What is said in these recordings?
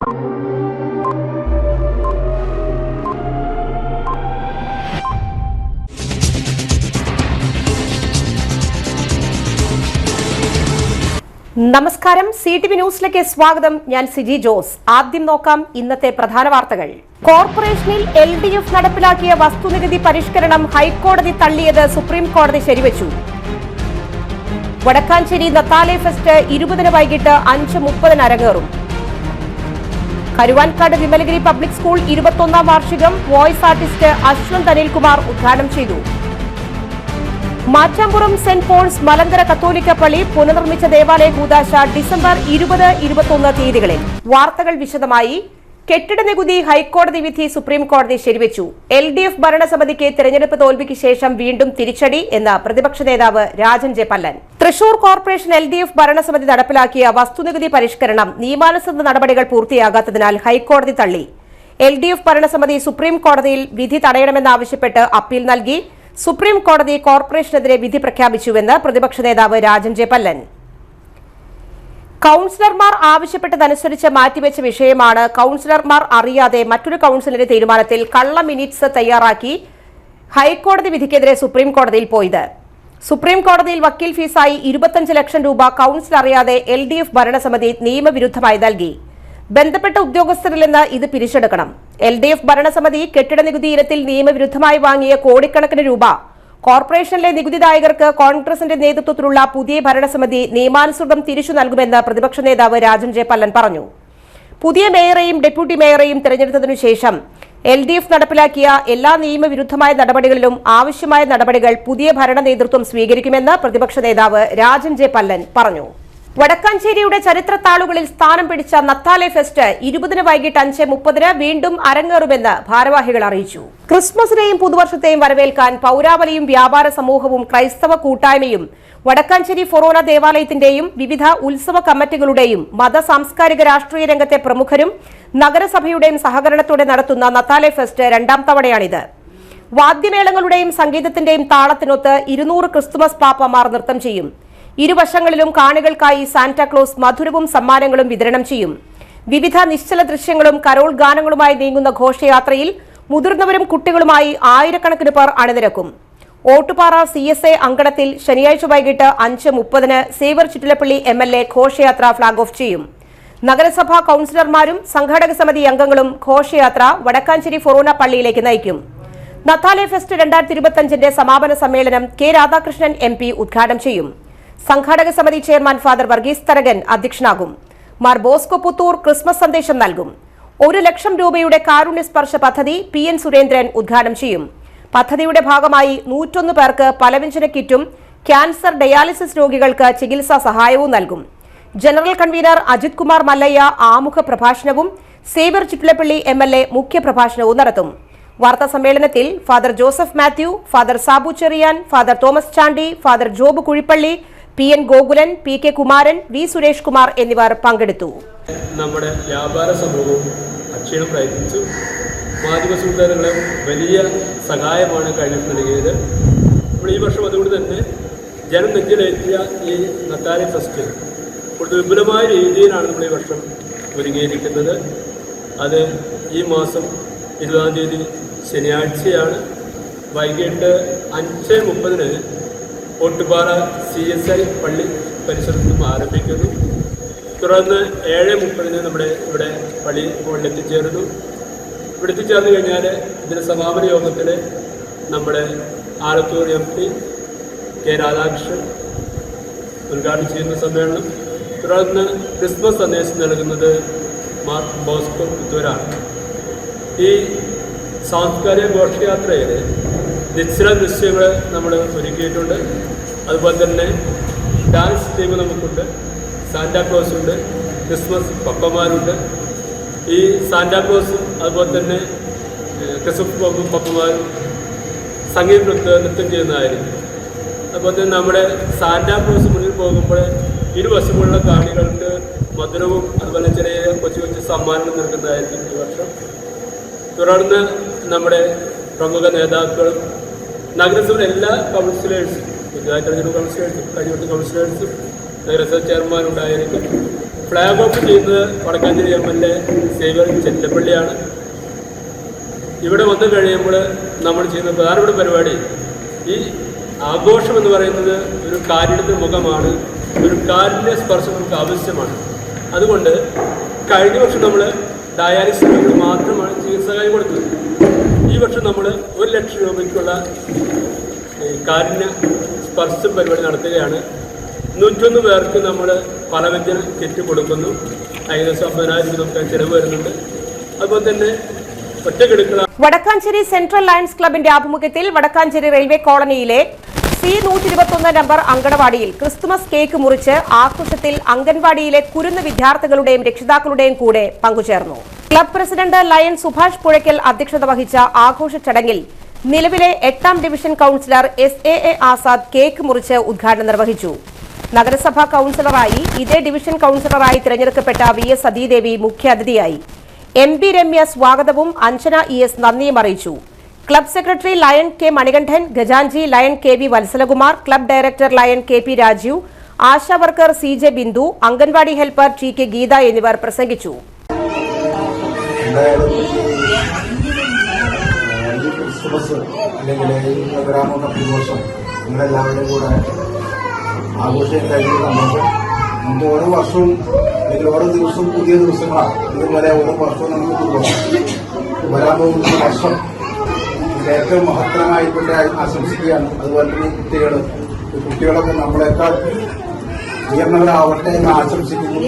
നമസ്കാരം, CTV ന്യൂസിലേക്ക് സ്വാഗതം. ഞാൻ സിജി ജോസ്. ആദ്യം നോക്കാം ഇന്നത്തെ പ്രധാന വാർത്തകൾ. കോർപ്പറേഷനിൽ LDF നടപ്പിലാക്കിയ വസ്തുനികുതി പരിഷ്കരണം ഹൈക്കോടതി തള്ളിയത് സുപ്രീം കോടതി ശരിവച്ചു. വടക്കാഞ്ചേരി നത്താലെ ഫെസ്റ്റ് 20 വൈകിട്ട് 5:30 അരങ്ങേറും. കരുവാൻകാട് വിമലഗിരി പബ്ലിക് സ്കൂൾ 21ാം വാർഷികം വോയിസ് ആർട്ടിസ്റ്റ് അശ്വന്ത് അനിൽകുമാർ ഉദ്ഘാടനം ചെയ്തു. മാറ്റാമ്പുറം സെന്റ് പോൾസ് മലങ്കര കത്തോലിക്ക പള്ളി പുനർനിർമ്മിച്ച ദേവാലയ കൂദാശ ഡിസംബർ 20-21 തീയതികളിൽ. വാർത്തകൾ വിശദമായി. കെട്ടിട നികുതി ഹൈക്കോടതി വിധി സുപ്രീം കോടതി ശരിവച്ചു. LDF ഭരണസമിതിക്ക് തെരഞ്ഞെടുപ്പ് തോൽവിക്ക് ശേഷം വീണ്ടും തിരിച്ചടി എന്ന പ്രതിപക്ഷ നേതാവ് Rajan J Pallan. Thrissur corporation LDF ഭരണസമിതി നടപ്പിലാക്കിയ വസ്തുനികുതി പരിഷ്കരണം നിയമാനുസൃത നടപടികൾ പൂർത്തിയാകാത്തതിനാൽ ഹൈക്കോടതി തള്ളി. LDF ഭരണസമിതി സുപ്രീം കോടതിയിൽ വിധി തടയണമെന്നാവശ്യപ്പെട്ട് അപ്പീൽ നൽകി. സുപ്രീം കോടതി കോർപ്പറേഷനെതിരെ വിധി പ്രഖ്യാപിച്ചുവെന്ന് പ്രതിപക്ഷ നേതാവ് രാജൻ ജെ പല്ലൻ. കൌൺസിലർമാർ ആവശ്യപ്പെട്ടതനുസരിച്ച് മാറ്റിവെച്ച വിഷയമാണ്. കൌൺസിലർമാർ അറിയാതെ മറ്റൊരു കൌൺസിലിന്റെ തീരുമാനത്തിൽ കള്ള മിനിറ്റ്സ് തയ്യാറാക്കി ഹൈക്കോടതി വിധിക്കെതിരെ സുപ്രീം കോടതിയിൽ പോയത്. സുപ്രീം കോടതിയിൽ വക്കീൽ ഫീസായി 25 ലക്ഷം രൂപ കൌൺസിൽ അറിയാതെ LDF ഭരണസമിതി നിയമവിരുദ്ധമായി നൽകി. ബന്ധപ്പെട്ട ഉദ്യോഗസ്ഥരിൽ നിന്ന് ഇത് പിരിച്ചെടുക്കണം. LDF ഭരണസമിതി കെട്ടിട നികുതി ഇനത്തിൽ നിയമവിരുദ്ധമായി വാങ്ങിയ കോടിക്കണക്കിന് രൂപ കോർപ്പറേഷനിലെ നികുതിദായകർക്ക് കോൺഗ്രസിന്റെ നേതൃത്വത്തിലുള്ള പുതിയ ഭരണസമിതി നിയമാനുസൃതം തിരിച്ചു നൽകുമെന്ന് പ്രതിപക്ഷ നേതാവ് രാജൻ ജെ പല്ലൻ പറഞ്ഞു. പുതിയ മേയറെയും ഡെപ്യൂട്ടി മേയറെയും തെരഞ്ഞെടുത്തതിനു ശേഷം LDF നടപ്പിലാക്കിയ എല്ലാ നിയമവിരുദ്ധമായ നടപടികളിലും ആവശ്യമായ നടപടികൾ പുതിയ ഭരണ നേതൃത്വം സ്വീകരിക്കുമെന്ന് പ്രതിപക്ഷ നേതാവ് രാജൻ ജെ പല്ലൻ പറഞ്ഞു. വടക്കാഞ്ചേരിയുടെ ചരിത്രത്താളുകളിൽ സ്ഥാനം പിടിച്ച നത്താലെ ഫെസ്റ്റ് 20 വൈകിട്ട് 5:30 വീണ്ടും അരങ്ങേറുമെന്ന് ഭാരവാഹികൾ അറിയിച്ചു. ക്രിസ്മസിനെയും പുതുവർഷത്തെയും വരവേൽക്കാൻ പൌരാവലിയും വ്യാപാര സമൂഹവും ക്രൈസ്തവ കൂട്ടായ്മയും വടക്കാഞ്ചേരി ഫൊറോന ദേവാലയത്തിന്റെയും വിവിധ ഉത്സവ കമ്മിറ്റികളുടെയും മത സാംസ്കാരിക രാഷ്ട്രീയ രംഗത്തെ പ്രമുഖരും നഗരസഭയുടെയും സഹകരണത്തോടെ നടത്തുന്ന നത്താലെ ഫെസ്റ്റ് 2ാം തവണയാണിത്. വാദ്യമേളങ്ങളുടെയും സംഗീതത്തിന്റെയും താളത്തിനൊത്ത് 200 ക്രിസ്തുമസ് പാപ്പമാർ നൃത്തം ചെയ്യും. ഇരുവശങ്ങളിലും കാണികൾക്കായി സാന്റാക്ലോസ് മധുരവും സമ്മാനങ്ങളും വിതരണം ചെയ്യും. വിവിധ നിശ്ചല ദൃശ്യങ്ങളും കരോൾ ഗാനങ്ങളുമായി നീങ്ങുന്ന ഘോഷയാത്രയിൽ മുതിർന്നവരും കുട്ടികളുമായി ആയിരക്കണക്കിന് പേർ അണിനിരക്കും. ഓട്ടുപാറ CSA അങ്കണത്തിൽ ശനിയാഴ്ച വൈകിട്ട് 5:30 സേവർ ചുറ്റിലപ്പള്ളി MLA ഘോഷയാത്ര ഫ്ളാഗ് ഓഫ് ചെയ്യും. നഗരസഭാ കൌൺസിലർമാരും സംഘാടക സമിതി അംഗങ്ങളും ഘോഷയാത്ര വടക്കാഞ്ചേരി ഫൊറോന പള്ളിയിലേക്ക് നയിക്കും. നത്താലെ ഫെസ്റ്റ് 2025ന്റെ സമാപന സമ്മേളനം K രാധാകൃഷ്ണൻ MP ഉദ്ഘാടനം ചെയ്യും. സംഘാടക സമിതി ചെയർമാൻ ഫാദർ വർഗീസ് തരകൻ അധ്യക്ഷനാകും. മാർ ബോസ്കോ പുത്തൂർ ക്രിസ്മസ് സന്ദേശം നൽകും. 1 ലക്ഷം രൂപയുടെ കാരുണ്യസ്പർശ പദ്ധതി PN സുരേന്ദ്രൻ ഉദ്ഘാടനം ചെയ്യും. പദ്ധതിയുടെ ഭാഗമായി 101 പേർക്ക് പലവ്യഞ്ജന കിറ്റും ക്യാൻസർ ഡയാലിസിസ് രോഗികൾക്ക് ചികിത്സാ സഹായവും നൽകും. ജനറൽ കൺവീനർ അജിത് കുമാർ മല്ലയ്യ ആമുഖ പ്രഭാഷണവും സേവ്യർ ചുറ്റിലപ്പള്ളി MLA മുഖ്യ പ്രഭാഷണവും നടത്തും. വാർത്താ സമ്മേളനത്തിൽ father Joseph Mathew, father Sabu Cherian, father Thomas Chandy, father Job Kuzhippally, PN Gokulan, PK Kumaran, V Suresh Kumar എന്നിവർ പങ്കെടുത്തു. നമ്മുടെ വ്യാപാര സമൂഹവും അക്ഷീണം പ്രയത്നിച്ചു. മാധ്യമ വലിയ സഹായമാണ് കഴിഞ്ഞു നൽകിയത്. നമ്മൾ ഈ വർഷം അതുകൊണ്ട് തന്നെ ജനം നെഞ്ചിലെത്തിയ ഈ നത്താലെ ഫെസ്റ്റ് കൂടുതൽ വിപുലമായ രീതിയിലാണ് നമ്മൾ ഈ വർഷം ഒരുങ്ങിയിരിക്കുന്നത്. അത് ഈ മാസം 20-ാം തീയതി ശനിയാഴ്ചയാണ് വൈകിട്ട് 5:30 ഓട്ടുപാറ CSI പള്ളി പരിസരത്ത് നിന്നും ആരംഭിക്കുന്നു. തുടർന്ന് 7:30 നമ്മുടെ ഇവിടെ പള്ളി മുകളിൽ എത്തിച്ചേരുന്നു. ഇവിടെ എത്തിച്ചേർന്ന് കഴിഞ്ഞാൽ ഇതിൻ്റെ സമാപന യോഗത്തിൽ നമ്മുടെ ആലത്തൂർ MP K രാധാകൃഷ്ണൻ ഉദ്ഘാടനം ചെയ്യുന്ന സമ്മേളനം. തുടർന്ന് ക്രിസ്മസ് സന്ദേശം നൽകുന്നത് മാർ ബോസ്കോ പുത്തൂരാണ്. ഈ സാംസ്കാരിക ഘോഷയാത്രയിൽ നിശ്ചല ദൃശ്യങ്ങൾ നമ്മൾ ഒരുക്കിയിട്ടുണ്ട്. അതുപോലെ തന്നെ ഡാൻസ് ടീം നമുക്കുണ്ട്, സാന്റാക്ലോസ് ഉണ്ട്, ക്രിസ്മസ് പപ്പമാരുണ്ട്. ഈ സാന്റാക്ലോസും അതുപോലെ തന്നെ ക്രിസ്മസ് പപ്പമാരും സംഗീത നൃത്തം ചെയ്യുന്നതായിരിക്കും. അതുപോലെ തന്നെ നമ്മുടെ സാന്റാക്ലോസ് മുന്നിൽ പോകുമ്പോൾ ഇരുവശമുള്ള കാണികൾക്ക് മധുരവും അതുപോലെ ചെറിയ കൊച്ചു കൊച്ചു സമ്മാനങ്ങൾ നൽകുന്നതായിരിക്കും ഈ വർഷം. തുടർന്ന് നമ്മുടെ പ്രമുഖ നേതാക്കളും നഗരസഭയിലെ എല്ലാ കൗൺസിലേഴ്സും, പുതുതായി തെരഞ്ഞെടുപ്പ് കൗൺസിലേഴ്സും കഴിഞ്ഞ കൗൺസിലേഴ്സും നഗരസഭ ചെയർമാനുണ്ടായിരിക്കും. ഫ്ലാഗ് ഓഫ് ചെയ്യുന്നത് വടക്കാഞ്ചേരി എം.എൽ.എ. സേവ്യർ ചെല്ലപ്പള്ളിയാണ്. ഇവിടെ വന്നു കഴിയുമ്പോൾ നമ്മൾ ചെയ്യുന്ന പ്രധാനപ്പെട്ട പരിപാടി, ഈ ആഘോഷം എന്ന് പറയുന്നത് ഒരു കാരുണ്യത്തിൻ്റെ മുഖമാണ്, ഒരു കാരുണ്യ സ്പർശം നമുക്ക് ആവശ്യമാണ്. അതുകൊണ്ട് കഴിഞ്ഞ വർഷം നമ്മൾ ഡയാലിസിസ് രോഗികൾ മാത്രമാണ് ചികിത്സക്കായി കൊടുത്തത്. ഈ വർഷം നമ്മൾ 1 ലക്ഷം രൂപയ്ക്കുള്ള കാരുണ്യ സ്പർശം പരിപാടി നടത്തുകയാണ്. 101 പേർക്ക് നമ്മൾ പലവ്യഞ്ജന കിറ്റ് കൊടുക്കുന്നു. ഏകദേശം 50,000 രൂപ നമുക്ക് ചിലവ് വരുന്നുണ്ട്. അതുപോലെ തന്നെ വടക്കാഞ്ചേരി സെൻട്രൽ ലയൺസ് ക്ലബിന്റെ ആഭിമുഖ്യത്തിൽ വടക്കാഞ്ചേരി റെയിൽവേ കോളനിയിലെ C121 നമ്പർ അങ്കണവാടിയിൽ ക്രിസ്തുമസ് കേക്ക് മുറിച്ച് ആഘോഷത്തിൽ അംഗൻവാടിയിലെ കുരുന്ന് വിദ്യാർത്ഥികളുടെയും രക്ഷിതാക്കളുടെയും കൂടെ പങ്കുചേർന്നു. Club president lion Subhash Puzhakkal അധ്യക്ഷത വഹിച്ച ആഘോഷ ചടങ്ങിൽ നിലവിലെ 8ാം division councillor SAA Azad cake മുറിച്ച് ഉദ്ഘാടനം നിർവഹിച്ചു. നഗരസഭാ കൌൺസിലറായി ഇതേ ഡിവിഷൻ കൌൺസിലറായി തിരഞ്ഞെടുക്കപ്പെട്ട VS സതീദേവി മുഖ്യാതിഥിയായി. MP രമ്യ സ്വാഗതവും അഞ്ജന ES നന്ദിയും അറിയിച്ചു. Club secretary lion K Manikandan, ഖജാൻജി lion KB Valsalakumar, club director lion KP Rajeev, ASHA worker CJ Bindu, anganwadi helper TK Geetha എന്നിവർ പ്രസംഗിച്ചു. ആഘോഷം കഴിഞ്ഞ് നമുക്ക് ഓരോ വർഷവും അല്ലെങ്കിൽ ഓരോ ദിവസവും പുതിയ ദിവസങ്ങളാണ്. ഇതുപോലെ ഓരോ വർഷവും നമുക്ക് വരാൻ പോകുന്ന വർഷം ഏറ്റവും മഹത്തരമായിക്കൊണ്ട് ആശംസിക്കുകയാണ്. അതുപോലെ തന്നെ കുട്ടികളൊക്കെ നമ്മളെക്കാൾ ഉയർന്നവരാവട്ടെ എന്ന് ആശംസിക്കുന്നു.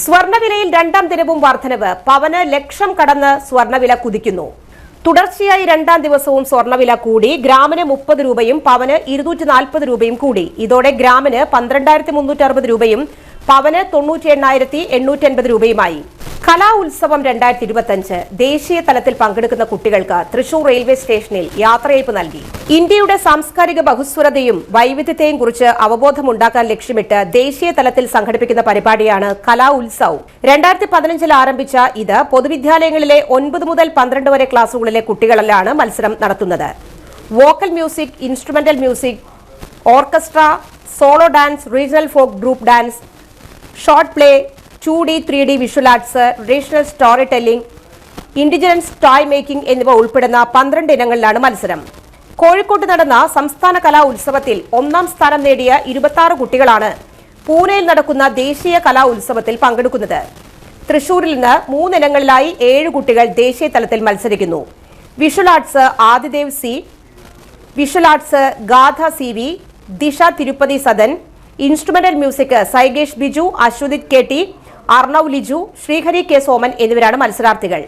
സ്വർണ്ണവിലയിൽ 2ാം ദിനവും വർധനവ്. പവന് ലക്ഷം കടന്ന് സ്വർണ്ണവില കുതിക്കുന്നു. തുടർച്ചയായി 2ാം ദിവസവും സ്വർണ്ണവില കൂടി. ഗ്രാമിന് 30 രൂപയും പവന് 240 രൂപയും കൂടി. ഇതോടെ ഗ്രാമിന് 12,360 രൂപയും പവന് 98,880 രൂപയുമായി. കലാ ഉത്സവം 2025 ദേശീയ തലത്തിൽ പങ്കെടുക്കുന്ന കുട്ടികൾക്ക് തൃശൂർ റെയിൽവേ സ്റ്റേഷനിൽ യാത്രയയപ്പ് നൽകി. ഇന്ത്യയുടെ സാംസ്കാരിക ബഹുസ്വരതയും വൈവിധ്യത്തെയും കുറിച്ച് അവബോധമുണ്ടാക്കാൻ ലക്ഷ്യമിട്ട് ദേശീയ തലത്തിൽ സംഘടിപ്പിക്കുന്ന പരിപാടിയാണ് കലാ ഉത്സവ്. 2015 ആരംഭിച്ച ഇത് പൊതുവിദ്യാലയങ്ങളിലെ 9 മുതൽ 12 വരെ ക്ലാസുകളിലെ കുട്ടികളിലാണ് മത്സരം നടത്തുന്നത്. Vocal music, instrumental music, orchestra, solo dance, regional folk group dance, short play, 2D 3D visual arts, regional story telling, indigenous toy making എന്നിവ ഉൾപ്പെടുന്ന 12 ഇനങ്ങളിലാണ് മത്സരം. കോഴിക്കോട്ട് നടന്ന സംസ്ഥാന കലാ ഉത്സവത്തിൽ 1ാം സ്ഥാനം നേടിയ 26 കുട്ടികളാണ് പൂനെയിൽ നടക്കുന്ന ദേശീയ കലാ ഉത്സവത്തിൽ പങ്കെടുക്കുന്നത്. തൃശൂരിൽ നിന്ന് 3 ഇനങ്ങളിലായി 7 കുട്ടികൾ ദേശീയ തലത്തിൽ മത്സരിക്കുന്നു. Visual arts Adidev C, visual arts Gatha CV, Disha Tirupati Sadan, instrumental music സൈഗേഷ് ബിജു, അശ്വതിത് KT, അർണവ് ലിജു, ശ്രീഹരി K സോമൻ എന്നിവരാണ് മത്സരാർത്ഥികൾ.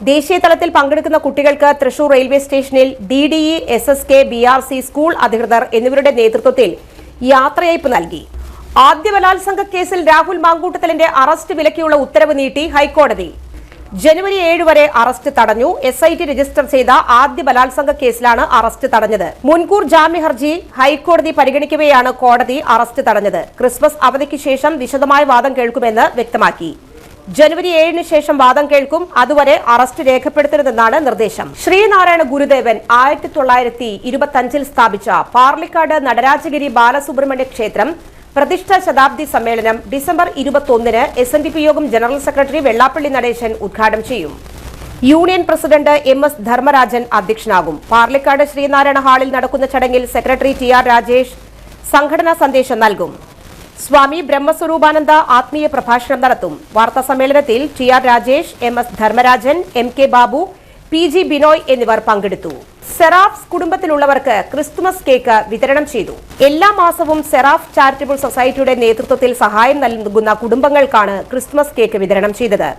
ദേശീയ തലത്തിൽ പങ്കെടുക്കുന്ന കുട്ടികൾക്ക് തൃശൂർ റെയിൽവേ സ്റ്റേഷനിൽ DDE, SSK, BRC സ്കൂൾ അധികൃതർ എന്നിവരുടെ നേതൃത്വത്തിൽ യാത്രയയപ്പ് നൽകി. ആദ്യ ബലാത്സംഗ കേസിൽ രാഹുൽ മാങ്കൂട്ടത്തലിന്റെ അറസ്റ്റ് വിലക്കിയുള്ള ഉത്തരവ് നീട്ടി ഹൈക്കോടതി. ജനുവരി 7 വരെ അറസ്റ്റ് തടഞ്ഞു. SIT രജിസ്റ്റർ ചെയ്ത ആദ്യ ബലാത്സംഗ കേസിലാണ് അറസ്റ്റ് തടഞ്ഞത്. മുൻകൂർ ജാമ്യ ഹർജി ഹൈക്കോടതി പരിഗണിക്കവെയാണ് കോടതി അറസ്റ്റ് തടഞ്ഞത്. ക്രിസ്മസ് അവധിക്ക് ശേഷം വിശദമായ വാദം കേൾക്കുമെന്ന് വ്യക്തമാക്കി. ജനുവരി 7 ശേഷം വാദം കേൾക്കും. അതുവരെ അറസ്റ്റ് രേഖപ്പെടുത്തരുതെന്നാണ് നിർദ്ദേശം. ശ്രീനാരായണ ഗുരുദേവൻ 1925 സ്ഥാപിച്ച പാർലിക്കാട് നടരാജഗിരി ബാലസുബ്രഹ്മണ്യ ക്ഷേത്രം പ്രതിഷ്ഠാ ശതാബ്ദി സമ്മേളനം ഡിസംബർ 21 SNDP യോഗം ജനറൽ സെക്രട്ടറി വെള്ളാപ്പള്ളി നടേശൻ ഉദ്ഘാടനം ചെയ്യും. യൂണിയൻ പ്രസിഡന്റ് MS ധർമ്മരാജൻ അധ്യക്ഷനാകും. പാർലിക്കാട് ശ്രീനാരായണ ഹാളിൽ നടക്കുന്ന ചടങ്ങിൽ സെക്രട്ടറി TR രാജേഷ് സംഘടനാ സന്ദേശം നൽകും. സ്വാമി ബ്രഹ്മസ്വരൂപാനന്ദ ആത്മീയ പ്രഭാഷണം നടത്തും. വാർത്താ സമ്മേളനത്തിൽ TR Rajesh, MS Dharmarajan, MK Babu, PG Binoy എന്നിവർ പങ്കെടുത്തു. സെറാഫ്സ് കുടുംബത്തിലുള്ളവർക്ക് ക്രിസ്തുമസ് കേക്ക് വിതരണം ചെയ്തു. എല്ലാ മാസവും സെറാഫ് ചാരിറ്റബിൾ സൊസൈറ്റിയുടെ നേതൃത്വത്തിൽ സഹായം നൽകുന്ന കുടുംബങ്ങൾക്കാണ് ക്രിസ്തുമസ് കേക്ക് വിതരണം ചെയ്തത്.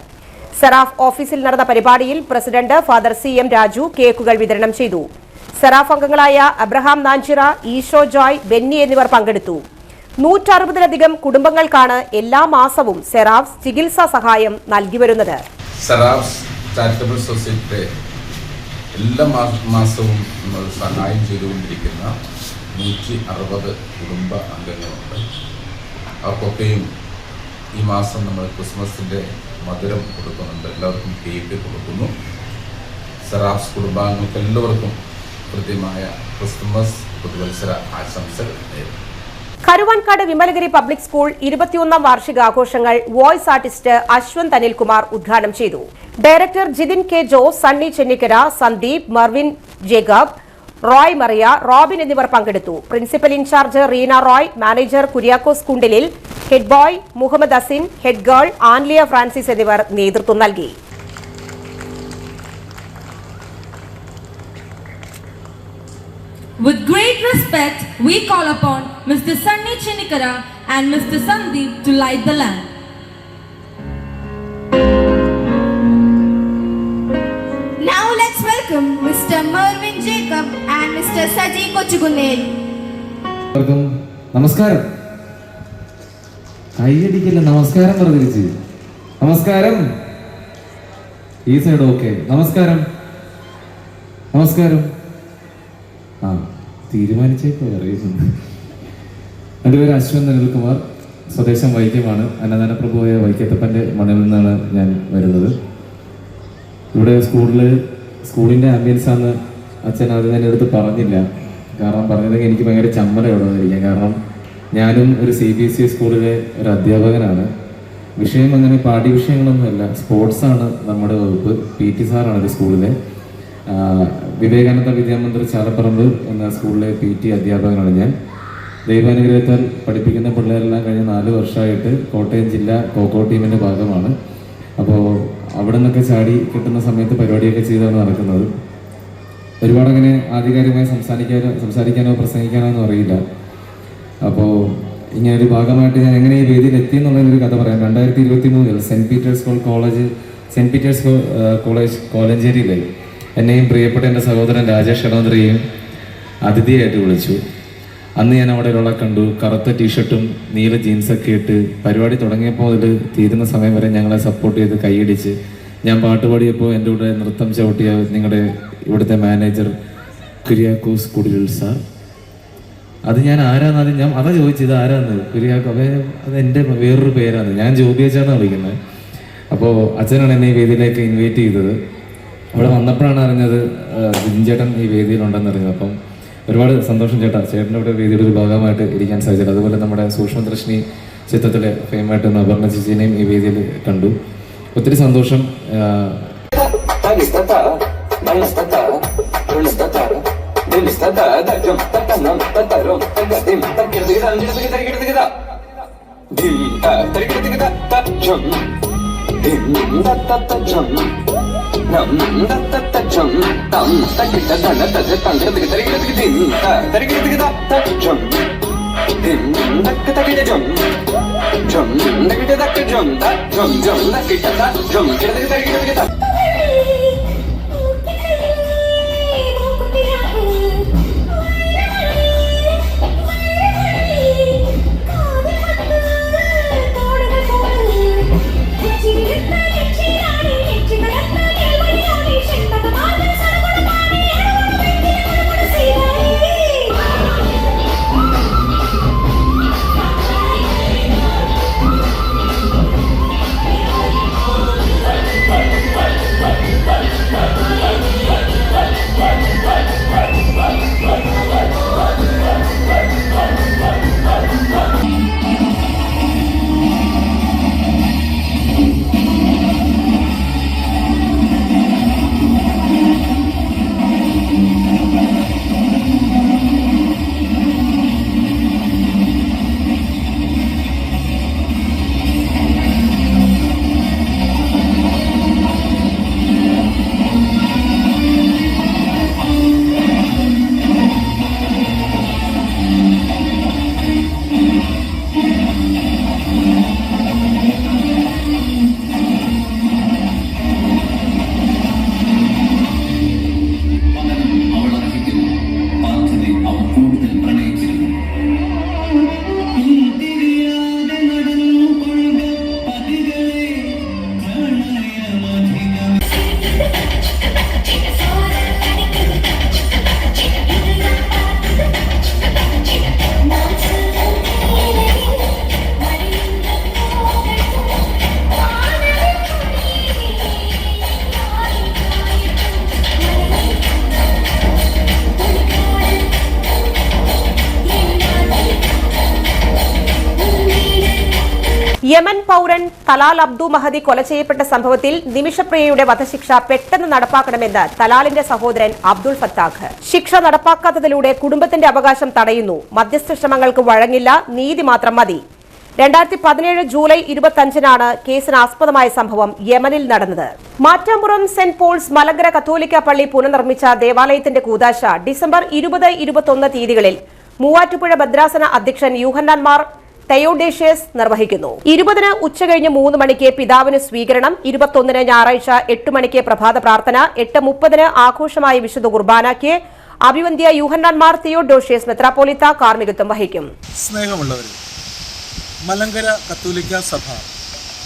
സെറാഫ് ഓഫീസിൽ നടന്ന പരിപാടിയിൽ പ്രസിഡന്റ് ഫാദർ CM രാജു കേക്കുകൾ വിതരണം ചെയ്തു. സെറാഫ് അംഗങ്ങളായ അബ്രഹാം നാഞ്ചിറ, ഈശോ ജോയ്, ബെന്നി എന്നിവർ പങ്കെടുത്തു. 160-ലധികം കുടുംബങ്ങൾക്കാണ് എല്ലാ മാസവും സെറാഫ്സ് ചികിത്സാ സഹായം നൽകി വരുന്നത്. സെറാഫ്സ് ചാരിറ്റബിൾ സൊസൈറ്റിയുടെ എല്ലാ മാസവും നമ്മൾ സഹായം ചെയ്തുകൊണ്ടിരിക്കുന്ന 160 കുടുംബ അംഗങ്ങളുണ്ട്. അവർക്കൊക്കെയും ഈ മാസം നമ്മൾ ക്രിസ്മസിൻ്റെ മധുരം കൊടുക്കുന്നുണ്ട്. എല്ലാവർക്കും കേക്ക് കൊടുക്കുന്നു. സെറാഫ്സ് കുടുംബാംഗങ്ങൾക്ക് എല്ലാവർക്കും കൃത്യമായ ക്രിസ്മസ് പുതുവത്സര ആശംസകൾ നേരുന്നു. കരുവാൻകാട് വിമലഗിരി പബ്ലിക് സ്കൂൾ 21ാം വാർഷികാഘോഷങ്ങൾ വോയിസ് ആർട്ടിസ്റ്റ് അശ്വന്ത് അനിൽകുമാർ ഉദ്ഘാടനം ചെയ്തു. ഡയറക്ടർ ജിതിൻ കെ ജോസ്, സണ്ണി ചെന്നിക്കര, സന്ദീപ്, മർവിൻ ജേക്കബ്, റോയ് മറിയ, റോബിൻ എന്നിവർ പങ്കെടുത്തു. Principal incharge Reena Roy, manager Kuriakose Kundilil, head boy Muhammad Asin, head girl Anliya Francis എന്നിവർ നേതൃത്വം നൽകി. With great respect, we call upon Mr. Sunny Chinikara and Mr. Sandeep to light the lamp. Now let's welcome Mr. Mervin Jacob and Mr. Saji Kochugunel. നമസ്കാരം. കൈയടിക്കില്ല, നമസ്കാരം പറഞ്ഞിരിച്ച്. നമസ്കാരം. ഈ side okay. നമസ്കാരം. നമസ്കാരം. ആ തീരുമാനിച്ചേക്കോ അറിയുന്നുണ്ട്. എൻ്റെ പേര് അശ്വന്ത് അനിൽകുമാർ, സ്വദേശം വൈക്കമാണ്. അന്നദാന പ്രഭുവായ വൈക്കത്തപ്പൻ്റെ മണ്ണിൽ നിന്നാണ് ഞാൻ വരുന്നത്. ഇവിടെ സ്കൂളിൻ്റെ ആംബിയൻസാന്ന് അച്ഛൻ അത് തന്നെ എടുത്ത് പറഞ്ഞില്ല. കാരണം പറഞ്ഞതെങ്കിൽ എനിക്ക് ഭയങ്കര ചമ്മലയോടായിരിക്കാം. കാരണം ഞാനും ഒരു CBSE സ്കൂളിലെ ഒരു അധ്യാപകനാണ്. വിഷയം അങ്ങനെ പാഠ്യവിഷയങ്ങളൊന്നുമല്ല, സ്പോർട്സാണ് നമ്മുടെ വകുപ്പ്. PT സാറാണ് ഒരു സ്കൂളിലെ. വിവേകാനന്ദ വിദ്യാമന്ദിർ ചാലപ്പറമ്പ് എന്ന സ്കൂളിലെ PT അധ്യാപകനാണ് ഞാൻ. ദൈവാനുഗ്രഹത്താൽ പഠിപ്പിക്കുന്ന പിള്ളേരെല്ലാം കഴിഞ്ഞ 4 വർഷമായിട്ട് കോട്ടയം ജില്ലാ കോക്കോ ടീമിൻ്റെ ഭാഗമാണ്. അപ്പോൾ അവിടെ നിന്നൊക്കെ ചാടി കിട്ടുന്ന സമയത്ത് പരിപാടിയൊക്കെ ചെയ്താണ് നടക്കുന്നത്. ഒരുപാട് അങ്ങനെ ആധികാരികമായി സംസാരിക്കാനോ പ്രസംഗിക്കാനോ ഒന്നും അറിയില്ല. അപ്പോൾ ഇങ്ങനെ ഒരു ഭാഗമായിട്ട് ഞാൻ എങ്ങനെ ഈ വേദിയിൽ എത്തിയെന്നുള്ളൊരു കഥ പറയാം. 2023 സെൻറ്റ് പീറ്റേഴ്സ് കോളേജ് കോലഞ്ചേരിയിലെ എന്നെയും പ്രിയപ്പെട്ട എൻ്റെ സഹോദരൻ രാജേഷ് ഷണോദ്രയെയും അതിഥിയായിട്ട് വിളിച്ചു. അന്ന് ഞാൻ അവിടെ ഒരാളെ കണ്ടു. കറുത്ത ടീഷർട്ടും നീല ജീൻസൊക്കെ ഇട്ട് പരിപാടി തുടങ്ങിയപ്പോൾ മുതൽ തീരുന്ന സമയം വരെ ഞങ്ങളെ സപ്പോർട്ട് ചെയ്ത് കൈയടിച്ച് ഞാൻ പാട്ടുപാടിയപ്പോൾ എൻ്റെ കൂടെ നൃത്തം ചവിട്ടിയ നിങ്ങളുടെ ഇവിടുത്തെ മാനേജർ കുര്യാക്കോസ് കുടിലിൽ സാർ. അത് ഞാൻ ആരാന്നാലും ഞാൻ അതാ ചോദിച്ചത്, ആരാന്ന് കുര്യാക്കോ. അത് എൻ്റെ വേറൊരു പേരാണ്, ഞാൻ ജോബിയച്ചാന്നാണ് വിളിക്കുന്നത്. അപ്പോൾ അച്ഛനാണ് എന്നെ ഈ വേദിയിലേക്ക് ഇൻവൈറ്റ് ചെയ്തത്. ഇവിടെ വന്നപ്പോഴാണ് അറിഞ്ഞത് ജിൻചേട്ടൻ ഈ വേദിയിലുണ്ടെന്ന് അറിഞ്ഞത്. അപ്പം ഒരുപാട് സന്തോഷം ചേട്ടൻ്റെ ഇവിടെ വേദിയുടെ ഒരു ഭാഗമായിട്ട് ഇരിക്കാൻ സാധിച്ചത്. അതുപോലെ നമ്മുടെ സൂക്ഷ്മദർശിനി ചിത്രത്തിലെ ഫെയിമായിട്ട് അപർണ ചേച്ചിനെയും ഈ വേദിയിൽ കണ്ടു. ഒത്തിരി സന്തോഷം. മകൻ തലാൽ അബ്ദു മഹദി കൊല ചെയ്യപ്പെട്ട സംഭവത്തിൽ നിമിഷപ്രിയയുടെ വധശിക്ഷ പെട്ടെന്ന് നടപ്പാക്കണമെന്ന് തലാലിന്റെ സഹോദരൻ അബ്ദുൾ ഫത്താഖ്. ശിക്ഷ നടപ്പാക്കാത്തതിലൂടെ കുടുംബത്തിന്റെ അവകാശം തടയുന്നു. മധ്യസ്ഥ ശ്രമങ്ങൾക്ക് വഴങ്ങില്ല, നീതി മാത്രം മതി. 2017 ജൂലൈ 25-നാണ് കേസിന് ആസ്പദമായ സംഭവം യമനിൽ നടന്നത്. മാറ്റാമ്പുറം സെന്റ് പോൾസ് മലങ്കര കത്തോലിക്ക പള്ളി പുനർനിർമ്മിച്ച ദേവാലയത്തിന്റെ കൂദാശ ഡിസംബർ 20-21 തീയതികളിൽ മൂവാറ്റുപുഴ ഭദ്രാസന അധ്യക്ഷൻ യൂഹന്നാൻ മാർ തെയോഡേഷ്യസ് നിർവഹിക്കുന്നു. 20-ന് ഉച്ചകഴിഞ്ഞ് 3 മണിക്ക് പിതാവിന് സ്വീകരണം, 21-ന് ഞായറാഴ്ച 8 മണിക്ക് പ്രഭാത പ്രാർത്ഥന, 8:30-ന് ആഘോഷമായ വിശുദ്ധ കുർബാനയ്ക്ക് അഭിവന്ധ്യ യൂഹന്നാൻ മാർ തെയോഡോഷ്യസ് മെത്രാപ്പോലിത്ത കാർമ്മികത്വം വഹിക്കും. സ്നേഹമുള്ളവരെ, മലങ്കര കത്തോലിക്ക സഭ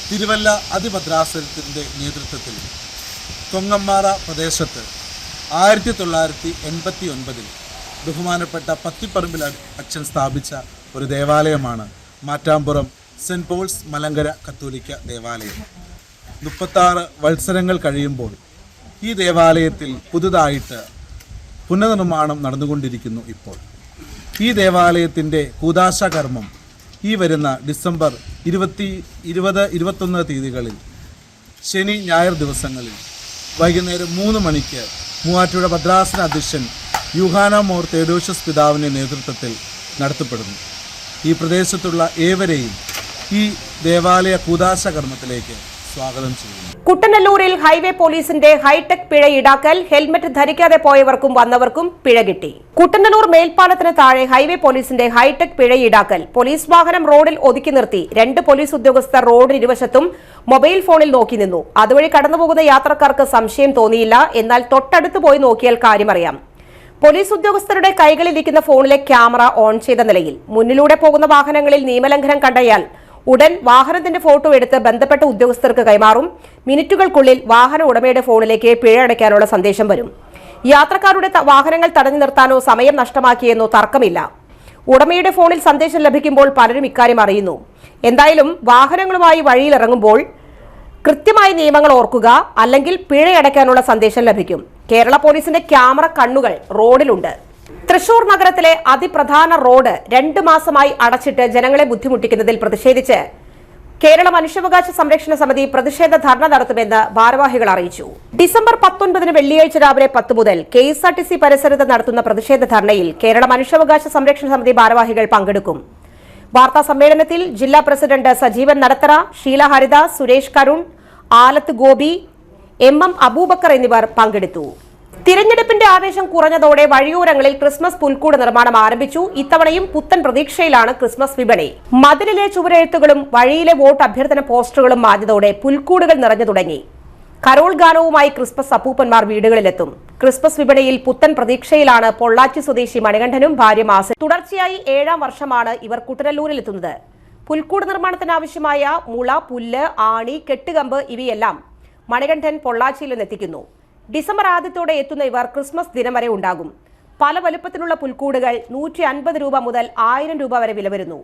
തിരുവല്ല അതിഭദ്രാസനത്തിൻ്റെ നേതൃത്വത്തിൽ കൊങ്ങമ്മാറ പ്രദേശത്ത് 1989 ബഹുമാനപ്പെട്ട പത്തിപ്പറമ്പിൽ അച്ഛൻ സ്ഥാപിച്ച ഒരു ദേവാലയമാണ് മാറ്റാമ്പുറം സെന്റ് പോൾസ് മലങ്കര കത്തോലിക്ക ദേവാലയം. 36 വത്സരങ്ങൾ കഴിയുമ്പോൾ ഈ ദേവാലയത്തിൽ പുതുതായിട്ട് പുനർനിർമ്മാണം നടന്നുകൊണ്ടിരിക്കുന്നു. ഇപ്പോൾ ഈ ദേവാലയത്തിൻ്റെ കൂദാശ കർമ്മം ഈ വരുന്ന ഡിസംബർ 20-21 തീയതികളിൽ ശനി ഞായർ ദിവസങ്ങളിൽ വൈകുന്നേരം 3 മണിക്ക് മൂവാറ്റുപുഴ ഭദ്രാസന അധ്യക്ഷൻ യൂഹാനാൻ മാർ തെയോഡോഷ്യസ് പിതാവിൻ്റെ നേതൃത്വത്തിൽ നടത്തപ്പെടുന്നു. ഈ പ്രദേശത്തുള്ള ഏവരെയും ഈ ദേവാലയ കൂദാശ കർമ്മത്തിലേക്ക് സ്വാഗതം ചെയ്യുന്നു. കുട്ടനല്ലൂരിൽ ഹൈവേ പോലീസിന്റെ ഹൈടെക് പിഴ ഈടാക്കൽ. ഹെൽമറ്റ് ധരിക്കാതെ പോയവർക്കും വന്നവർക്കും പിഴ കിട്ടി. കുട്ടനല്ലൂർ മേൽപ്പാലത്തിന് താഴെ ഹൈവേ പോലീസിന്റെ ഹൈടെക് പിഴ ഈടാക്കൽ. പോലീസ് വാഹനം റോഡിൽ ഒതുക്കി നിർത്തി 2 പോലീസ് ഉദ്യോഗസ്ഥർ റോഡിന് ഇരുവശത്തും മൊബൈൽ ഫോണിൽ നോക്കി നിന്നു. അതുവഴി കടന്നുപോകുന്ന യാത്രക്കാർക്ക് സംശയം തോന്നിയില്ല. എന്നാൽ തൊട്ടടുത്ത് പോയി നോക്കിയാൽ കാര്യമറിയാം. പോലീസ് ഉദ്യോഗസ്ഥരുടെ കൈകളിലിരിക്കുന്ന ഫോണിലെ ക്യാമറ ഓൺ ചെയ്ത നിലയിൽ മുന്നിലൂടെ പോകുന്ന വാഹനങ്ങളിൽ നിയമലംഘനം കണ്ടയാൽ ഉടൻ വാഹനത്തിന്റെ ഫോട്ടോ എടുത്ത് ബന്ധപ്പെട്ട ഉദ്യോഗസ്ഥർക്ക് കൈമാറും. മിനിറ്റുകൾക്കുള്ളിൽ വാഹന ഉടമയുടെ ഫോണിലേക്ക് പിഴ അടയ്ക്കാനുള്ള സന്ദേശം വരും. യാത്രക്കാരുടെ വാഹനങ്ങൾ തടഞ്ഞു നിർത്താനോ സമയം നഷ്ടമാക്കിയെന്നോ തർക്കമില്ല. ഉടമയുടെ ഫോണിൽ സന്ദേശം ലഭിക്കുമ്പോൾ പലരും ഇക്കാര്യം അറിയുന്നു. എന്തായാലും വാഹനങ്ങളുമായി വഴിയിലിറങ്ങുമ്പോൾ കൃത്യമായി നിയമങ്ങൾ ഓർക്കുക, അല്ലെങ്കിൽ പിഴയടയ്ക്കാനുള്ള സന്ദേശം ലഭിക്കും. കേരള പോലീസിന്റെ ക്യാമറ കണ്ണുകൾ റോഡിലുണ്ട്. തൃശൂർ നഗരത്തിലെ അതിപ്രധാന റോഡ് 2 മാസമായി അടച്ചിട്ട് ജനങ്ങളെ ബുദ്ധിമുട്ടിക്കുന്നതിൽ പ്രതിഷേധിച്ച് കേരള മനുഷ്യാവകാശ സംരക്ഷണ സമിതി പ്രതിഷേധ ധർണ നടത്തുമെന്ന് ഭാരവാഹികൾ അറിയിച്ചു. ഡിസംബർ 19-ന് വെള്ളിയാഴ്ച രാവിലെ 10 മുതൽ KSRTC പരിസരത്ത് നടത്തുന്ന പ്രതിഷേധ ധർണയിൽ കേരള മനുഷ്യാവകാശ സംരക്ഷണ സമിതി ഭാരവാഹികൾ പങ്കെടുക്കും. വാർത്താ സമ്മേളനത്തിൽ ജില്ലാ പ്രസിഡന്റ് സജീവൻ നടത്തറ, ഷീല ഹരിദാസ്, സുരേഷ് കരുൺ, ആലത്ത് ഗോപി, MM അബൂബക്കർ എന്നിവർ പങ്കെടുത്തു. തിരഞ്ഞെടുപ്പിന്റെ ആവേശം കുറഞ്ഞതോടെ വഴിയോരങ്ങളിൽ ക്രിസ്മസ് പുൽക്കൂട് നിർമ്മാണം ആരംഭിച്ചു. ഇത്തവണയും പുത്തൻ പ്രതീക്ഷയിലാണ് ക്രിസ്മസ് വിപണി. മതിലിലെ ചുവരെഴുത്തുകളും വഴിയിലെ വോട്ട് അഭ്യർത്ഥന പോസ്റ്ററുകളും മാഞ്ഞതോടെ പുൽക്കൂടുകൾ നിറഞ്ഞു തുടങ്ങി. കരോൾ ഗാനവുമായി ക്രിസ്മസ് അപ്പൂപ്പന്മാർ വീടുകളിലെത്തും. ക്രിസ്മസ് വിപണിയിൽ പുത്തൻ പ്രതീക്ഷയിലാണ് പൊള്ളാച്ചി സ്വദേശി മണികണ്ഠനും ഭാര്യ മാസൻ. തുടർച്ചയായി 7ാം വർഷമാണ് ഇവർ കുട്ടനല്ലൂരിലെത്തുന്നത്. പുൽക്കൂട് നിർമ്മാണത്തിനാവശ്യമായ മുള, പുല്ല്, ആണി, കെട്ടുകമ്പ് ഇവയെല്ലാം മണികണ്ഠൻ പൊള്ളാച്ചിയിൽ നിന്നെത്തിക്കുന്നു. ഡിസംബർ ആദ്യത്തോടെ എത്തുന്ന ഇവർ ക്രിസ്മസ് ദിനം വരെ ഉണ്ടാകും. പല വലുപ്പത്തിലുള്ള പുൽക്കൂടുകൾ 150 രൂപ മുതൽ 1000 രൂപ വരെ വില വരുന്നു.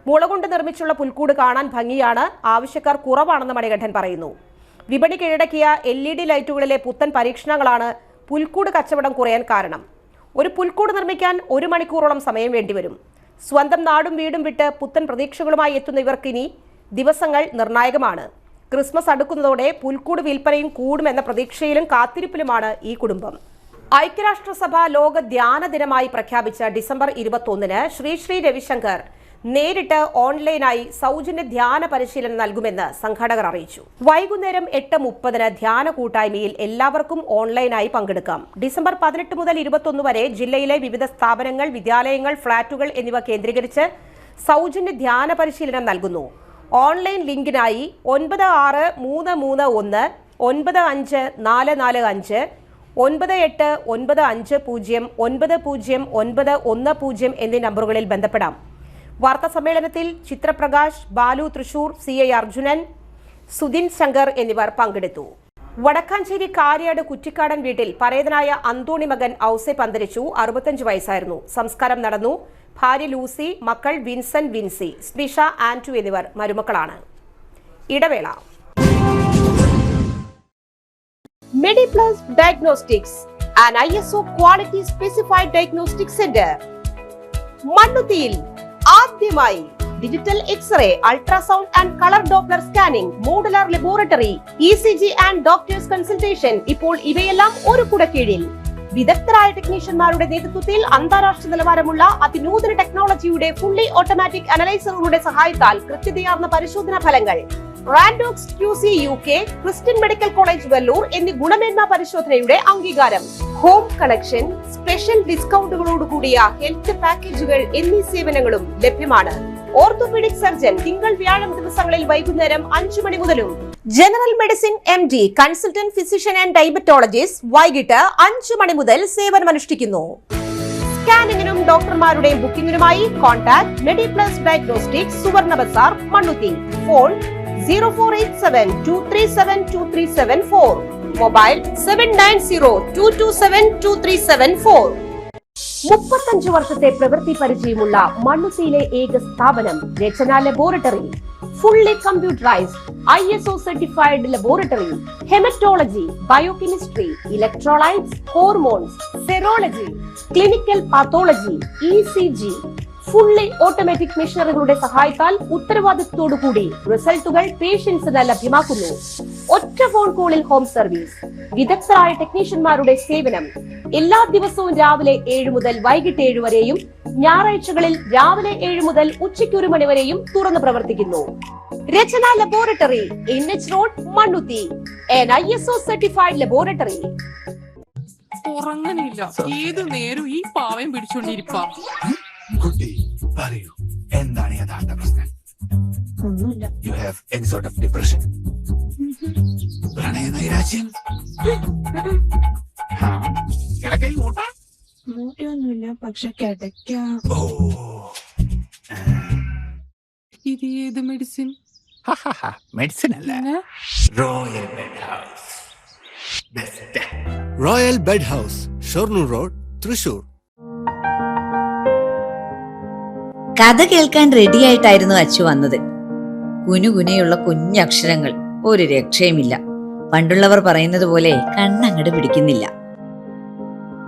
മുള കൊണ്ട് നിർമ്മിച്ചുള്ള പുൽക്കൂട് കാണാൻ ഭംഗിയാണ്, ആവശ്യക്കാർ കുറവാണെന്ന് മണികണ്ഠൻ പറയുന്നു. വിപണി കീഴടക്കിയ LED ലൈറ്റുകളിലെ പുത്തൻ പരീക്ഷണങ്ങളാണ് പുൽക്കൂട് കച്ചവടം കുറയാൻ കാരണം. ഒരു പുൽക്കൂട് നിർമ്മിക്കാൻ 1 മണിക്കൂറോളം സമയം വേണ്ടിവരും. സ്വന്തം നാടും വീടും വിട്ട് പുത്തൻ പ്രതീക്ഷകളുമായി എത്തുന്ന ഇവർക്കിനി ദിവസങ്ങൾ നിർണായകമാണ്. ക്രിസ്മസ് അടുക്കുന്നതോടെ പുൽക്കൂട് വിൽപ്പനയും കൂടുമെന്ന പ്രതീക്ഷയിലും കാത്തിരിപ്പിലുമാണ് ഈ കുടുംബം. ഐക്യരാഷ്ട്രസഭ ലോക ധ്യാന ദിനമായി പ്രഖ്യാപിച്ച ഡിസംബർ 21-ന് ശ്രീ രവിശങ്കർ നേരിട്ട് ഓൺലൈനായി സൗജന്യ ധ്യാന പരിശീലനം നൽകുമെന്ന് സംഘാടകർ അറിയിച്ചു. വൈകുന്നേരം 8:30-ന് ധ്യാന കൂട്ടായ്മയിൽ എല്ലാവർക്കും ഓൺലൈനായി പങ്കെടുക്കാം. ഡിസംബർ 18 മുതൽ 21 വരെ ജില്ലയിലെ വിവിധ സ്ഥാപനങ്ങൾ, വിദ്യാലയങ്ങൾ, ഫ്ളാറ്റുകൾ എന്നിവ കേന്ദ്രീകരിച്ച് സൗജന്യ ധ്യാന പരിശീലനം നൽകുന്നു. ഓൺലൈൻ ലിങ്കിനായി 963319 95445 9895090910 എന്നീ നമ്പറുകളിൽ ബന്ധപ്പെടാം. വാർത്താ സമ്മേളനത്തിൽ ചിത്രപ്രകാശ്, ബാലു തൃശൂർ, CI അർജുനൻ, സുധിൻ ശങ്കർ എന്നിവർ പങ്കെടുത്തു. വടക്കാഞ്ചേരി കാര്യാട് കുറ്റിക്കാടൻ വീട്ടിൽ പരേതനായ അന്തോണി മകൻ ഔസേപ്പ് അന്തരിച്ചു. 65 വയസ്സായിരുന്നു. സംസ്കാരം നടന്നു. ഭാര്യ ലൂസി, മക്കൾ വിൻസെന്റ്, വിൻസി, സ്മിഷ, ആൻറ്റു എന്നിവർ മരുമക്കളാണ്. ഇടവേള. Mediplus diagnostics, an ISO quality specified diagnostic center. മണ്ണുത്തിയിൽ ആദ്യമായി digital X-ray, ultrasound and color Doppler scanning, modular laboratory, ECG and doctor's consultation. ഇപ്പോൾ ഇവയെല്ലാം ഒരു കുടക്കീഴിൽ വിദഗ്ധരായ ടെക്നീഷ്യന്മാരുടെ നേതൃത്വത്തിൽ അന്താരാഷ്ട്ര നിലവാരമുള്ള അതിനൂതന ടെക്നോളജിയുടെ ഫുള്ളി ഓട്ടോമാറ്റിക് അനലൈസറുകളുടെ സഹായത്താൽ കൃത്യതയാർന്ന പരിശോധനാ ഫലങ്ങൾ. റാൻഡോക്സ് QC UK, Christian medical college Vellore എന്നീ ഗുണമേന്മ പരിശോധനയുടെ അംഗീകാരം. ഹോം കളക്ഷൻ, സ്പെഷ്യൽ ഡിസ്കൗണ്ടുകളോടുകൂടിയ ഹെൽത്ത് പാക്കേജുകൾ എന്നീ സേവനങ്ങളും ലഭ്യമാണ്. ഓർത്തോപീഡിക് സർജൻ തിങ്കൾ വ്യാഴം ദിവസങ്ങളിൽ വൈകുന്നേരം 5 മണി മുതലും general medicine MD, consultant physician and diabetologist വൈകിട്ട് 5 മണി മുതൽ സേവനമനുഷ്ഠിക്കുന്നു. സ്കാനിങ്ങിനും ഡോക്ടർമാരുടെ ബുക്കിംഗിനുമായി കോൺടാക്ട് മെഡിപ്ലസ് ഡയഗ്നോസ്റ്റിക്സ്, സുവർണ ബസാർ, മണ്ണുത്തി. Phone 0487237237 mobile 7902272374. 35 വർഷത്തെ പ്രവൃത്തി പരിചയമുള്ള മണ്ണുത്തിയിലെ ഏക സ്ഥാപനം Rachana laboratory. Fully computerised ISO certified laboratory. Haematology, biochemistry, electrolytes, hormones, serology, clinical pathology, ECG, fully automatic മെഷീനറികളുടെ സഹായത്താൽ ഉത്തരവാദിത്വത്തോടുകൂടി റിസൾട്ടുകൾ പേഷ്യൻസിന് ലഭ്യമാക്കുന്നു. ഒറ്റ ഫോൺ കോളിൽ ഹോം സർവീസ്. വിദഗ്ധരായ ടെക്നീഷ്യന്മാരുടെ സേവനം. എല്ലാ ദിവസവും രാവിലെ 7 മുതൽ വൈകിട്ട് 7 വരെയും ഞായറാഴ്ചകളിൽ രാവിലെ 7 മുതൽ ഉച്ചയ്ക്ക് 1 മണി വരെയും തുറന്നു പ്രവർത്തിക്കുന്നു. Rachana laboratory, NH road, Mannuthy. ISO certified laboratory. ഉറങ്ങണില്ല, ഏത് നേരം ഈ പാവം പിടിച്ചോണ്ടിരിപ്പാ. കുട്ടി പറയൂ, എന്താണ് യഥാർത്ഥ പ്രശ്നം? ഒന്നുമില്ല. You have any sort of depression, പ്രണയ നൈരാശ്യം? കിടക്കയിൽ മൂട്ടയൊന്നുമില്ല, പക്ഷെ കിടക്കാം. ഓ, ഇത് ഏത് മെഡിസിൻ? മെഡിസിൻ അല്ല, royal bed house. Royal bed house, Shoranur road, Thrissur. കഥ കേൾക്കാൻ റെഡിയായിട്ടായിരുന്നു അച്ചു വന്നത്. കുനുകുനയുള്ള കുഞ്ഞക്ഷരങ്ങൾ, ഒരു രക്ഷയുമില്ല. പണ്ടുള്ളവർ പറയുന്നത് പോലെ കണ്ണങ്ങട് പിടിക്കുന്നില്ല.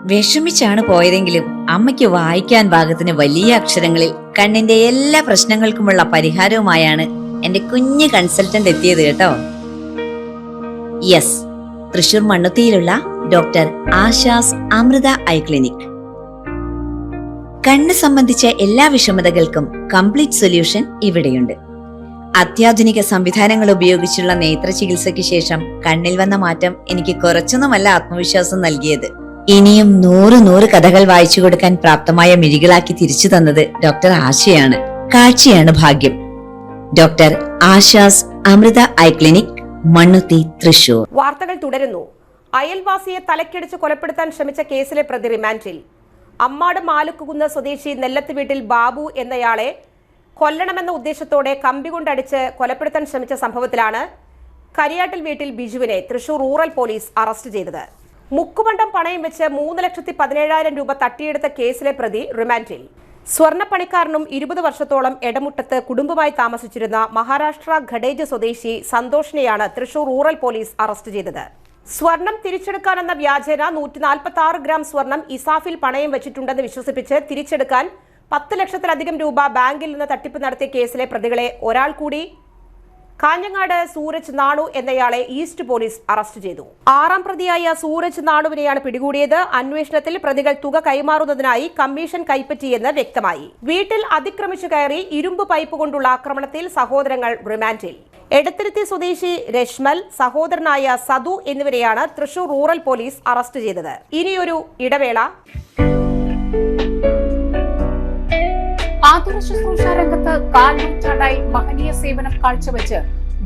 വിഷമിച്ചാണ് പോയതെങ്കിലും അമ്മയ്ക്ക് വായിക്കാൻ പാകത്തിന് വലിയ അക്ഷരങ്ങളിൽ കണ്ണിന്റെ എല്ലാ പ്രശ്നങ്ങൾക്കുമുള്ള പരിഹാരവുമായാണ് എന്റെ കുഞ്ഞ് കൺസൾട്ടന്റ് എത്തിയത് കേട്ടോ. യെസ്, തൃശൂർ മണ്ണുത്തിയിലുള്ള doctor Asha's Amrita eye clinic. കണ്ണ് സംബന്ധിച്ച എല്ലാ വിഷമതകൾക്കും കംപ്ലീറ്റ് സൊല്യൂഷൻ ഇവിടെയുണ്ട്. അത്യാധുനിക സംവിധാനങ്ങൾ ഉപയോഗിച്ചുള്ള നേത്ര ചികിത്സയ്ക്ക് ശേഷം കണ്ണിൽ വന്ന മാറ്റം എനിക്ക് കുറച്ചൊന്നുമല്ല ആത്മവിശ്വാസം നൽകിയത്. ഇനിയും 100 കഥകൾ വായിച്ചു കൊടുക്കാൻ പ്രാപ്തമായ മിഴികളാക്കി തിരിച്ചു തന്നത് ഡോക്ടർ ആശയാണ്. കാഴ്ചയാണ് ഭാഗ്യം. Doctor Asha's Amrita eye clinic, Mannuthy, Thrissur. വാർത്തകൾ തുടരുന്നു. അയൽവാസിയെ തലക്കടിച്ച് കൊലപ്പെടുത്താൻ ശ്രമിച്ച കേസിലെ പ്രതി റിമാൻഡിൽ. അമ്മാട് മാലുക്കുകുന്ന് സ്വദേശി നെല്ലത്ത് വീട്ടിൽ ബാബു എന്നയാളെ കൊല്ലണമെന്ന ഉദ്ദേശത്തോടെ കമ്പി കൊണ്ടടിച്ച് കൊലപ്പെടുത്താൻ ശ്രമിച്ച സംഭവത്തിലാണ് കരിയാട്ടിൽ വീട്ടിൽ ബിജുവിനെ തൃശൂർ റൂറൽ പോലീസ് അറസ്റ്റ് ചെയ്തത്. മുക്കുപണ്ടം പണയം വെച്ച് 3,17,000 രൂപ തട്ടിയെടുത്ത കേസിലെ പ്രതി റിമാൻഡിൽ. സ്വർണ്ണപ്പണിക്കാരനും 20 വർഷത്തോളം എടമുട്ടത്ത് കുടുംബമായി താമസിച്ചിരുന്ന മഹാരാഷ്ട്ര ഘടേജ് സ്വദേശി സന്തോഷിനെയാണ് തൃശൂർ റൂറൽ പോലീസ് അറസ്റ്റ് ചെയ്തത്. സ്വർണം തിരിച്ചെടുക്കാനെന്ന വ്യാജേന 146 ഗ്രാം സ്വർണം ഇസാഫിൽ പണയം വെച്ചിട്ടുണ്ടെന്ന് വിശ്വസിപ്പിച്ച് തിരിച്ചെടുക്കാൻ 10 ലക്ഷത്തിലധികം രൂപ ബാങ്കിൽ നിന്ന് തട്ടിപ്പ് നടത്തിയ കേസിലെ പ്രതികളെ ഒരാൾ കൂടി കാഞ്ഞങ്ങാട് സൂരജ് നാണു എന്നയാളെ ഈസ്റ്റ് പോലീസ് അറസ്റ്റ് ചെയ്തു. 6ാം പ്രതിയായ സൂരജ് നാണുവിനെയാണ് പിടികൂടിയത്. അന്വേഷണത്തിൽ പ്രതികൾ തുക കൈമാറുന്നതിനായി കമ്മീഷൻ കൈപ്പറ്റിയെന്ന് വ്യക്തമായി. വീട്ടിൽ അതിക്രമിച്ചു കയറി ഇരുമ്പ് പൈപ്പ് കൊണ്ടുള്ള ആക്രമണത്തിൽ സഹോദരങ്ങൾ റിമാൻഡിൽ. എടത്തിരുത്തി സ്വദേശി രശ്മൽ, സഹോദരനായ സദു എന്നിവരെയാണ് തൃശൂർ റൂറൽ പോലീസ് അറസ്റ്റ് ചെയ്തത്. ഇനിയൊരു ഇടവേള. ആതുര ശുശ്രൂഷ രംഗത്ത് 4 നൂറ്റാണ്ടായി മഹനീയ സേവനം കാഴ്ചവെച്ച്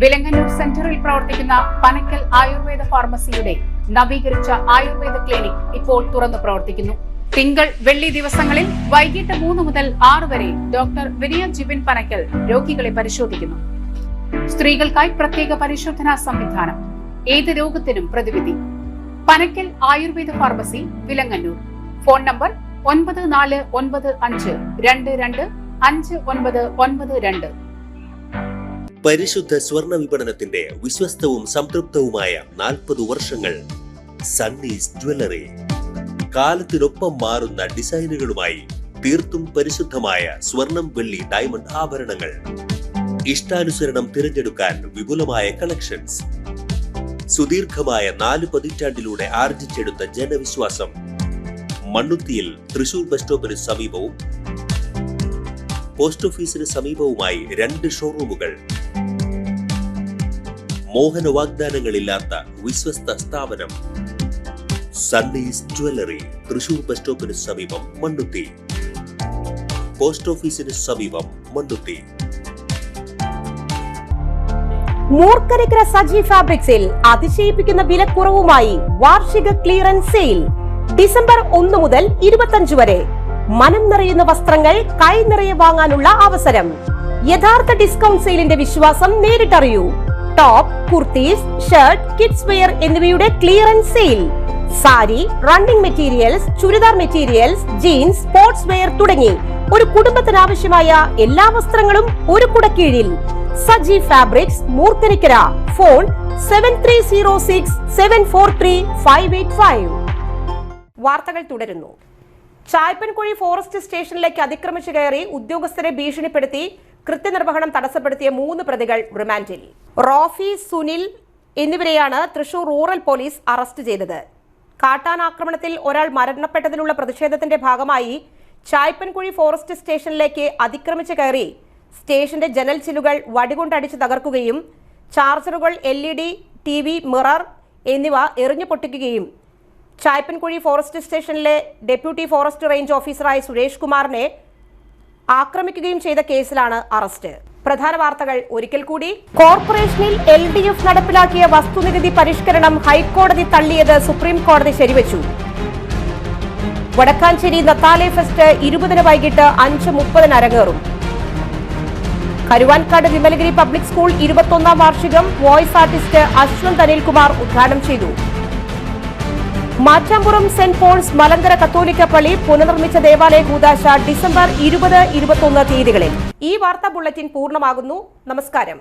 വിലങ്ങന്നൂർ സെന്ററിൽ പ്രവർത്തിക്കുന്ന പനക്കൽ ആയുർവേദ ഫാർമസിയുടെ നവീകരിച്ച ആയുർവേദ ക്ലിനിക് ഇപ്പോൾ തുറന്നു പ്രവർത്തിക്കുന്നു. തിങ്കൾ, വെള്ളി ദിവസങ്ങളിൽ വൈകിട്ട് 3 മുതൽ 6 വരെ ഡോക്ടർ വിനയ ജിബിൻ പനക്കൽ രോഗികളെ പരിശോധിക്കുന്നു. സ്ത്രീകൾക്കായി പ്രത്യേക പരിശോധനാ സംവിധാനം. ഏത് രോഗത്തിനും പ്രതിവിധി. Panakkal Ayurveda pharmacy, Vilangannur. Phone number 9495225992. പരിശുദ്ധ സ്വർണ്ണ വിപണനത്തിന്റെ വിശ്വസ്തവും സംതൃപ്തവുമായ 40 വർഷങ്ങൾ. സണ്ണീസ് ജ്വല്ലറി. കാലത്തിനൊപ്പം മാറുന്ന ഡിസൈനുകളുമായി തീർത്തും പരിശുദ്ധമായ സ്വർണം, വെള്ളി, ഡയമണ്ട് ആഭരണങ്ങൾ. ഇഷ്ടാനുസരണം തിരഞ്ഞെടുക്കാൻ വിപുലമായ കളക്ഷൻസ്. സുദീർഘമായ 4 പതിറ്റാണ്ടിലൂടെ ആർജിച്ചെടുത്ത ജനവിശ്വാസം. മണ്ണുത്തിയിൽ തൃശൂർ ബസ് സ്റ്റോപ്പിന് സമീപവും പോസ്റ്റ് ഓഫീസിന് സമീപവുമായി 2 ഷോറൂമുകൾ. മോഹന വാഗ്ദാനങ്ങളില്ലാത്ത വിശ്വസ്ത സ്ഥാപനം. സണ്ണീസ് ജ്വല്ലറി, തൃശൂർ ബസ് സ്റ്റോപ്പിന് സമീപം, മണ്ണുത്തി. പോസ്റ്റ് ഓഫീസിന് സമീപം, മണ്ണുത്തി. മൂർക്കരക്കര സജി ഫാബ്രിക്സിൽ അതിശയിപ്പിക്കുന്ന വിലക്കുറവുമായി വാർഷിക ക്ലിയറൻസ് സെയിൽ. ഡിസംബർ 1 മുതൽ 25 വരെ മനം നിറയുന്ന വസ്ത്രങ്ങൾ കൈ നിറയെ വാങ്ങാനുള്ള അവസരം. യഥാർത്ഥ ഡിസ്കൗണ്ട് സെയിലിന്റെ വിശ്വാസം നേരിട്ടറിയൂ. Top, kurtis, shirt, kids wear എന്നിവയുടെ clearance sale. Sari, running materials, churidar materials, jeans, sports wear തുടങ്ങി ഒരു കുടുംബത്തിന് ആവശ്യമായ എല്ലാ വസ്ത്രങ്ങളും ഒരു കുടക്കീഴിൽ. സജി ഫാബ്രിക്സ്, മൂർക്കനിക്കര. ഫോൺ 7306743585. വാർത്തകൾ തുടരുന്നു. ചായപ്പൻകുഴി ഫോറസ്റ്റ് സ്റ്റേഷനിലേക്ക് അതിക്രമിച്ചു കയറി ഉദ്യോഗസ്ഥരെ ഭീഷണിപ്പെടുത്തി കൃത്യനിർവഹണം തടസ്സപ്പെടുത്തിയ 3 പ്രതികൾ റിമാൻഡിൽ. റോഫി, സുനിൽ എന്നിവരെയാണ് തൃശൂർ റൂറൽ പോലീസ് അറസ്റ്റ് ചെയ്തത്. കാട്ടാൻ ആക്രമണത്തിൽ ഒരാൾ മരണപ്പെട്ടതിലുള്ള പ്രതിഷേധത്തിന്റെ ഭാഗമായി ചായപ്പൻകുഴി ഫോറസ്റ്റ് സ്റ്റേഷനിലേക്ക് അതിക്രമിച്ചു കയറി സ്റ്റേഷന്റെ ജനൽ ചില്ലുകൾ വടികൊണ്ടടിച്ച് തകർക്കുകയും ചാർജറുകൾ, LED, TV, മിറർ എന്നിവ എറിഞ്ഞു പൊട്ടിക്കുകയും ചായപ്പൻകുഴി ഫോറസ്റ്റ് സ്റ്റേഷനിലെ ഡെപ്യൂട്ടി ഫോറസ്റ്റ് റേഞ്ച് ഓഫീസറായ സുരേഷ് കുമാറിനെ ആക്രമിക്കുകയും ചെയ്ത കേസിലാണ് അറസ്റ്റ്. പ്രധാന വാർത്തകൾ ഒരിക്കൽ കൂടി. കോർപ്പറേഷനിൽ LDF നടപ്പിലാക്കിയ വസ്തുനികുതി പരിഷ്കരണം ഹൈക്കോടതി തള്ളിയത് സുപ്രീം കോടതി ശരിവച്ചു. വടക്കാഞ്ചേരി നത്താലെ ഫെസ്റ്റ് 20 വൈകിട്ട് 5:30 അരങ്ങേറും. കരുവാൻകാട് വിമലഗിരി പബ്ലിക് സ്കൂൾ 21ാം വാർഷികം വോയിസ് ആർട്ടിസ്റ്റ് അശ്വന്ത് അനിൽകുമാർ ഉദ്ഘാടനം ചെയ്തു. മാറ്റാമ്പുറം സെന്റ് പോൾസ് മലങ്കര കത്തോലിക്ക പള്ളി പുനർനിർമ്മിച്ച ദേവാലയ കൂദാശ ഡിസംബർ 20-21 തീയതികളിൽ. ഈ വാർത്താ ബുള്ളറ്റിൻ പൂർണ്ണമാകുന്നു. നമസ്കാരം.